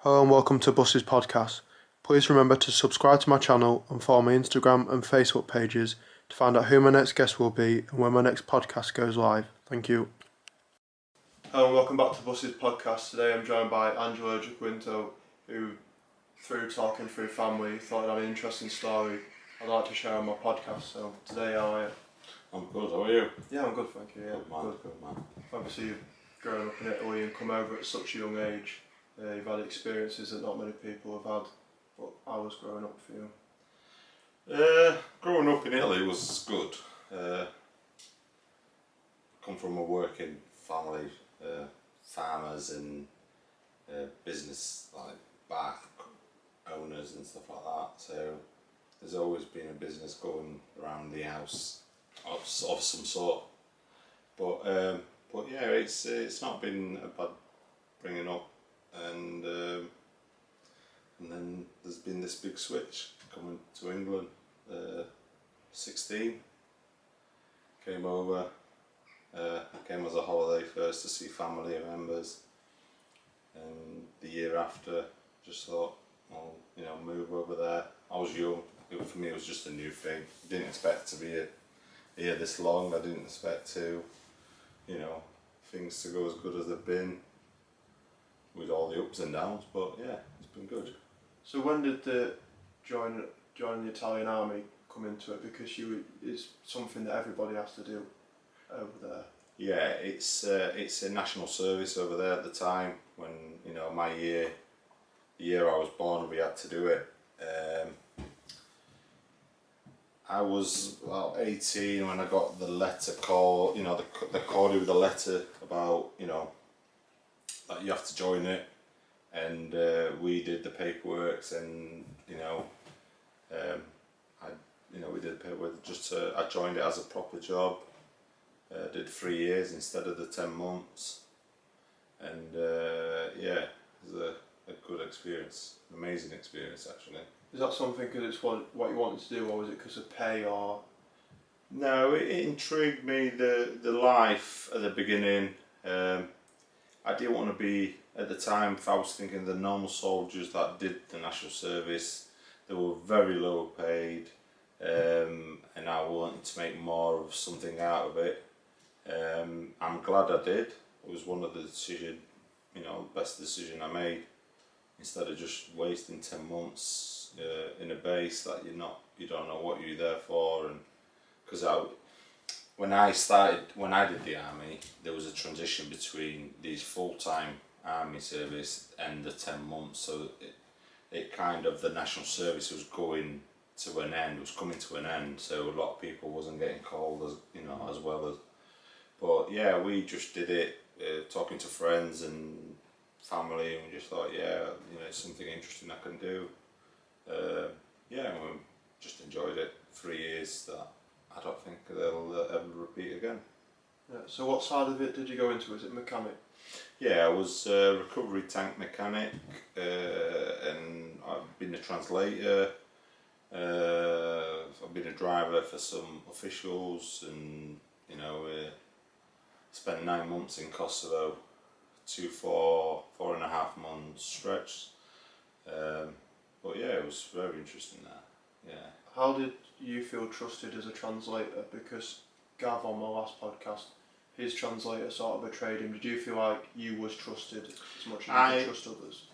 Hello and welcome to Bussy's podcast. Please remember to subscribe to my channel and follow my Instagram and Facebook pages to find out who my next guest will be and when my next podcast goes live. Thank you. Hello and welcome back to Bussy's podcast. Today I'm joined by Angelo, Giaquinto, who, through talking through family, thought I'd have an interesting story I'd like to share on my podcast. So today how are you? I'm good, how are you? Yeah, I'm good, thank you. Yeah, Good man. Obviously you've grown up in Italy and come over at such a young age. You've had experiences that not many people have had, but how was growing up for you? Growing up in Italy was good. Come from a working family, farmers and business like bar owners and stuff like that. So there's always been a business going around the house of some sort. But yeah, it's not been a bad bringing up. And then there's been this big switch coming to England. 16, came over. I came as a holiday first to see family members, and the year after just thought, well, move over there. I was young. For me, it was just a new thing. Didn't expect to be here this long. I didn't expect to, things to go as good as they've been, with all the ups and downs, but yeah, it's been good. So when did the joining the Italian army come into it? Because it's something that everybody has to do over there. Yeah, it's a national service over there at the time when my year, the year I was born, we had to do it. I was 18 when I got the letter call. They called you with a letter about that you have to join it, and we did the paperwork, and we did the paperwork. I joined it as a proper job. Did 3 years instead of the 10 months, and yeah, it was a good experience, amazing experience actually. Is that something because it's what you wanted to do, or was it because of pay, or? No, it intrigued me, the life at the beginning. I didn't want to be, at the time, if I was thinking the normal soldiers that did the national service, they were very low paid, and I wanted to make more of something out of it. I'm glad I did. It was one of the best decision I made, instead of just wasting 10 months in a base that you don't know what you're there for. And because when I did the army, there was a transition between these full-time army service and the 10 months, so it kind of, the national service was coming to an end, so a lot of people wasn't getting called as well as, but yeah, we just did it, talking to friends and family, and we just thought, yeah, it's something interesting I can do. Yeah, and we just enjoyed it. 3 years that I don't think they'll ever repeat again. Yeah. So what side of it did you go into? Was it mechanic? Yeah, I was a recovery tank mechanic, and I've been a translator. I've been a driver for some officials, and spent 9 months in Kosovo, 4.5 months stretch. But yeah, it was very interesting there. Yeah. How did you feel trusted as a translator? Because Gav on my last podcast, his translator sort of betrayed him. Did you feel like you was trusted as much as you could trust others?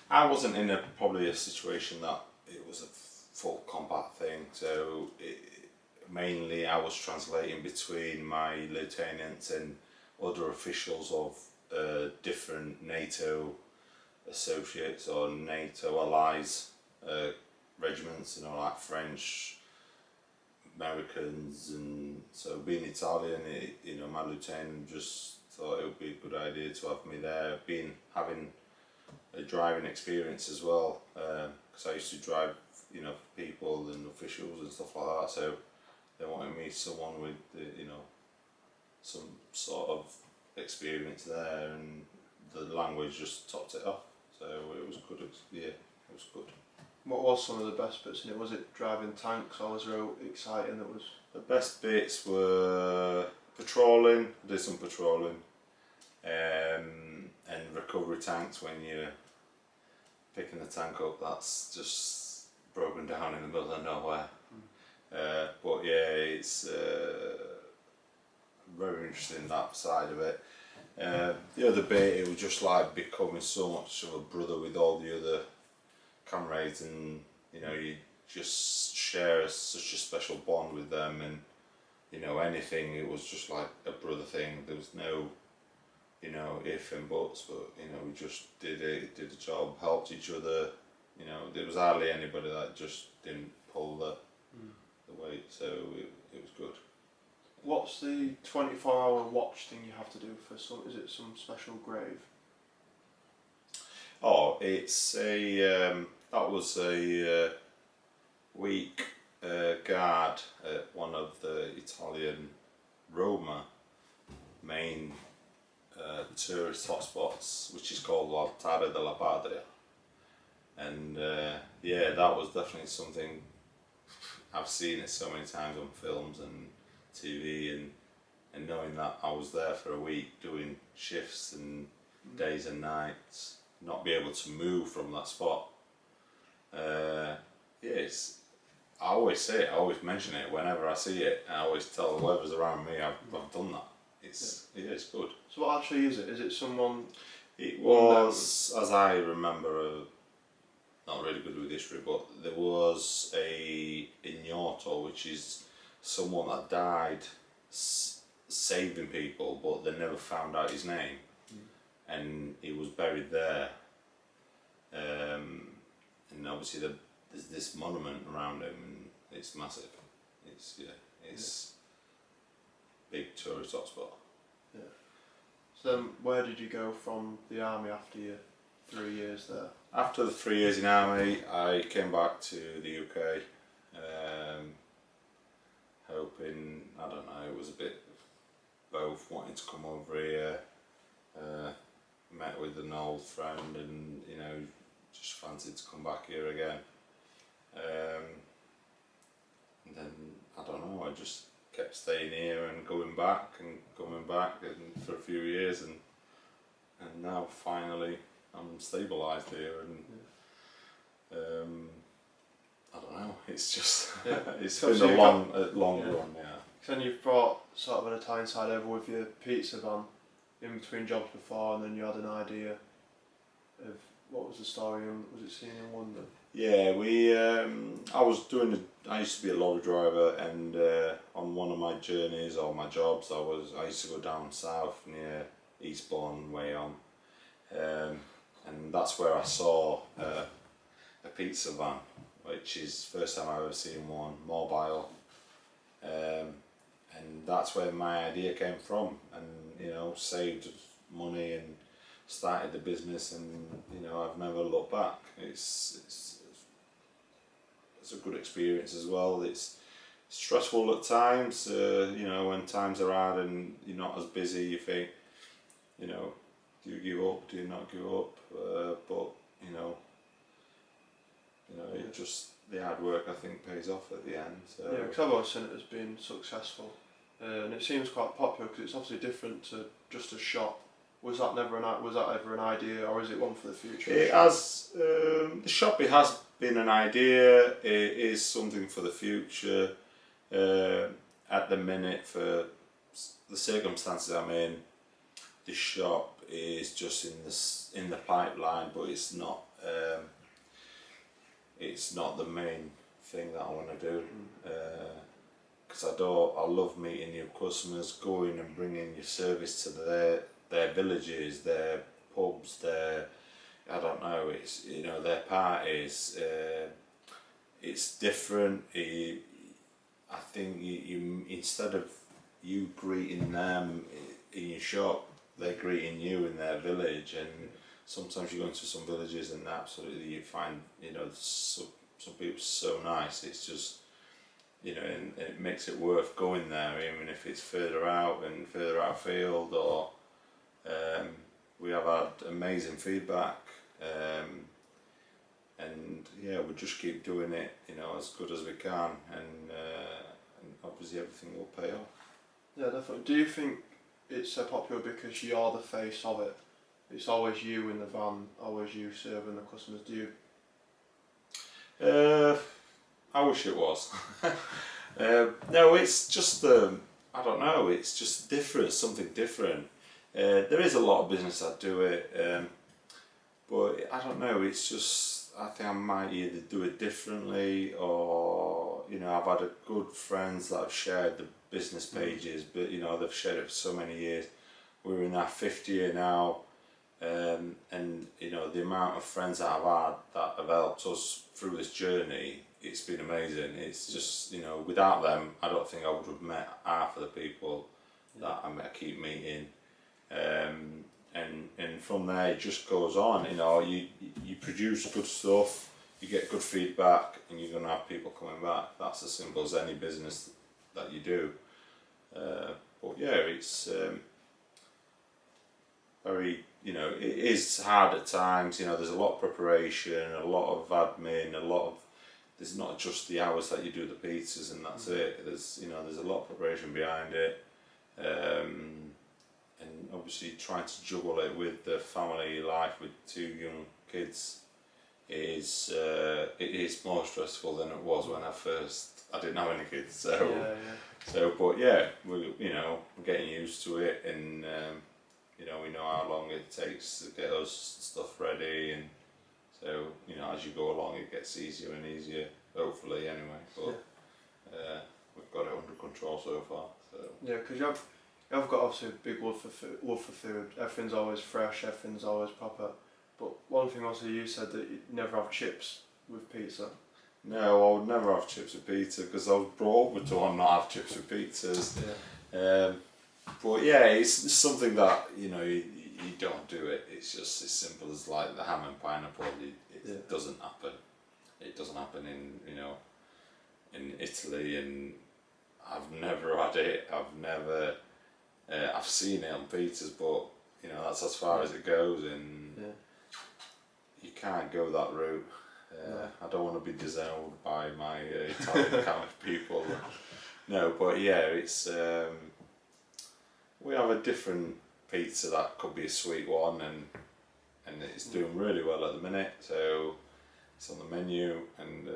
I wasn't in probably a situation that it was a full combat thing, so mainly I was translating between my lieutenants and other officials of different NATO associates or NATO allies regiments, like French, Americans, and so being Italian, my lieutenant just thought it would be a good idea to have me there, having a driving experience as well, because I used to drive, people and officials and stuff like that, so they wanted me, someone with, some sort of experience there, and the language just topped it off, so it was good. Yeah, it was good. What was some of the best bits in it? Was it driving tanks, or was there exciting that was? The best bits were patrolling. I did some patrolling, and recovery tanks when you're picking the tank up, that's just broken down in the middle of nowhere. But yeah, it's very interesting, that side of it. The other bit, it was just like becoming so much of a brother with all the other comrades, and you know, you just share such a special bond with them, and you know, anything, it was just like a brother thing. There was no, you know, if and buts, but you know, we just did the job, helped each other. You know, there was hardly anybody that just didn't pull the weight, so it was good. What's the 24-hour watch thing you have to do for some? Is it some special grave? Oh, it's a that was a week guard at one of the Italian Roma main tourist hotspots, which is called L'Altare della Patria, and yeah, that was definitely something. I've seen it so many times on films and TV, and knowing that I was there for a week doing shifts and days and nights, not be able to move from that spot. Yes, I always say it, I always mention it whenever I see it. I always tell whoever's around me I've done that. It's good. So what actually is it? Is it someone? It was, as I remember, not really good with history, but there was a ignoto, which is someone that died saving people, but they never found out his name, and he was buried there. And obviously there's this monument around him, and it's massive. It's big tourist hotspot. Yeah. So then, where did you go from the army after your 3 years there? After the 3 years in army, I came back to the UK, hoping, I don't know, it was a bit of both, wanting to come over here, met with an old friend, and you know, just fancied to come back here again. And then, I don't know, I just kept staying here and coming back and for a few years, and now finally I'm stabilised here, and I don't know, it's just it's been a long run, yeah. Then you've brought sort of an Italian side over with your pizza van in between jobs before, and then you had an idea of what was the story, and was it seen in London? Yeah, I used to be a lorry driver, and on one of my journeys or my jobs, I used to go down south near Eastbourne way on, and that's where I saw a pizza van, which is the first time I've ever seen one mobile, and that's where my idea came from, and you know, saved money and started the business, and you know, I've never looked back. It's a good experience as well. It's stressful at times, you know, when times are hard and you're not as busy, you think, you know, do you give up, do you not give up, but you know, it just, the hard work, I think, pays off at the end. So. Yeah, because I've always seen it as being successful, and it seems quite popular because it's obviously different to just a shop. Was that ever an idea, or is it one for the future? It has, the shop, it has been an idea. It is something for the future. At the minute, for the circumstances I'm in, the shop is just in the pipeline, but it's not. It's not the main thing that I want to do. Because I love meeting new customers, going and bringing your service to their villages, their pubs, I don't know, it's, you know, their parties. It's different. I think you instead of you greeting them in your shop, they're greeting you in their village, and sometimes you go into some villages and absolutely you find, you know, some people so nice, it's just, you know, and it makes it worth going there, even if it's further out field, or we have had amazing feedback, and yeah, we just keep doing it, you know, as good as we can, and obviously everything will pay off. Yeah, definitely. Do you think it's so popular because you're the face of it, It's always you in the van, always you serving the customers. Do you? I wish it was. No, it's just I don't know. It's just different, something different. There is a lot of business that do it, but I don't know. It's just I think I might either do it differently, or I've had a good friends that have shared the business pages, but they've shared it for so many years. We're in our 5th year now. And the amount of friends that I've had that have helped us through this journey, it's been amazing. It's just without them, I don't think I would have met half of the people that I keep meeting. And from there it just goes on. You produce good stuff, you get good feedback, and you're gonna have people coming back. That's as simple as any business that you do. But yeah, it's very. It is hard at times. There's a lot of preparation, a lot of admin, there's not just the hours that you do the pizzas and that's it. There's a lot of preparation behind it, and obviously trying to juggle it with the family life with 2 young kids it is more stressful than it was when I didn't have any kids. But yeah, we're getting used to it, and we know how long it takes to get us stuff ready, and so as you go along it gets easier and easier, hopefully anyway. But we've got it under control so far. So yeah, because you have got obviously a big love for food. Everything's always fresh, everything's always proper. But one thing also, you said that you never have chips with pizza. No, I would never have chips with pizza because I was brought up to not have chips with pizzas. Yeah. But yeah, it's something that you don't do it. It's just as simple as like the ham and pineapple. It doesn't happen. It doesn't happen in Italy, and I've never had it. I've seen it on pizzas, but that's as far as it goes, and you can't go that route. I don't want to be disowned by my Italian kind of people. No, but yeah, it's. We have a different pizza that could be a sweet one, and it's doing really well at the minute, so it's on the menu, and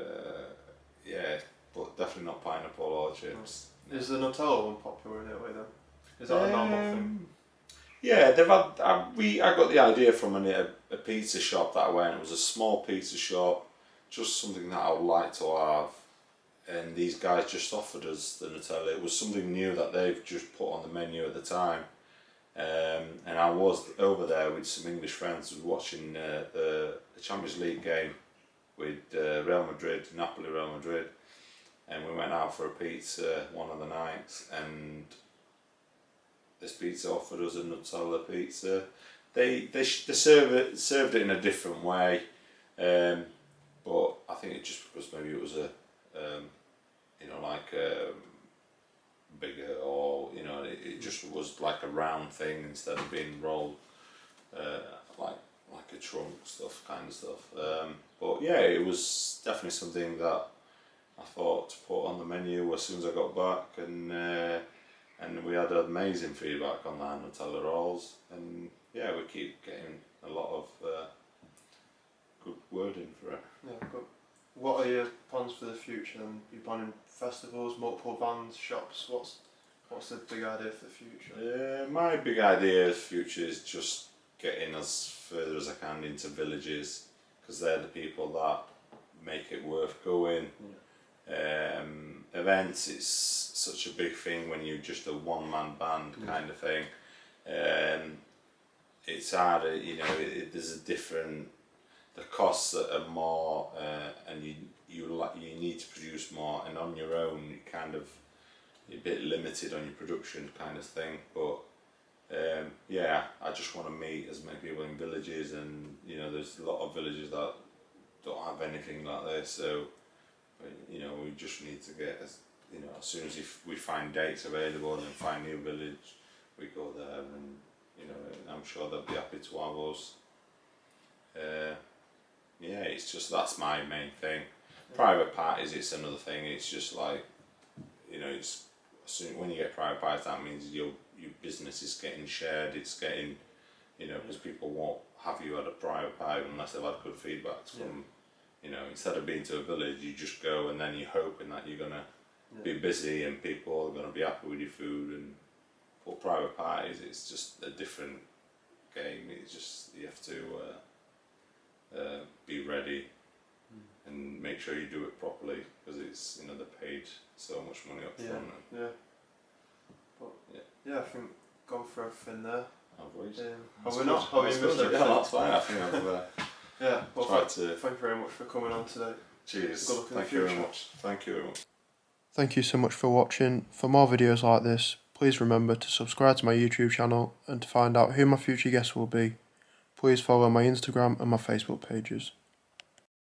but definitely not pineapple or chips. Is the Nutella one popular in Italy then? Is that a normal thing? Yeah, they've had. I got the idea from a pizza shop that I went. It was a small pizza shop, just something that I would like to have. And these guys just offered us the Nutella. It was something new that they've just put on the menu at the time. And I was over there with some English friends watching the Champions League game with Real Madrid, Napoli, Real Madrid. And we went out for a pizza one of the nights, and this pizza offered us a Nutella pizza. They served it in a different way, but I think it just because maybe it was bigger, or it just was like a round thing instead of being rolled, like a trunk kind of stuff. But yeah, it was definitely something that I thought to put on the menu as soon as I got back, and we had amazing feedback on the Nutella rolls, and yeah, we keep getting a lot of good wording for it. Yeah, good. What are your plans for the future then? Are you planning festivals, multiple vans, shops? What's the big idea for the future? My big idea for the future is just getting as further as I can into villages, because they're the people that make it worth going. Events, it's such a big thing when you're just a one-man band kind of thing. It's harder, there's a different. The costs are more, and you need to produce more, and on your own you're a bit limited on your production kind of thing. But I just want to meet as many people in villages, and there's a lot of villages that don't have anything like this. So we just need to get as soon as we find dates available and find new village, we go there, and I'm sure they'll be happy to have us. It's just that's my main thing. Private parties, it's another thing. It's just like, it's when you get private parties, that means your business is getting shared. It's getting you know, because people won't have you at a private party unless they've had good feedback from, you know, instead of being to a village, you just go and then you're hoping that you're gonna be busy and people are gonna be happy with your food. And for private parties, it's just a different game. It's just you have to be ready and make sure you do it properly, because it's, you know, they're paid so much money up front. I think gone for everything there. Have we? Have we not? Have we missed it? Yeah, that's fine. I think I've tried to. Thank you very much for coming on today. Cheers. Good luck in the Thank you very future. much. Thank you very much. Thank you so much for watching. For more videos like this, please remember to subscribe to my YouTube channel, and to find out who my future guests will be, please follow my Instagram and my Facebook pages.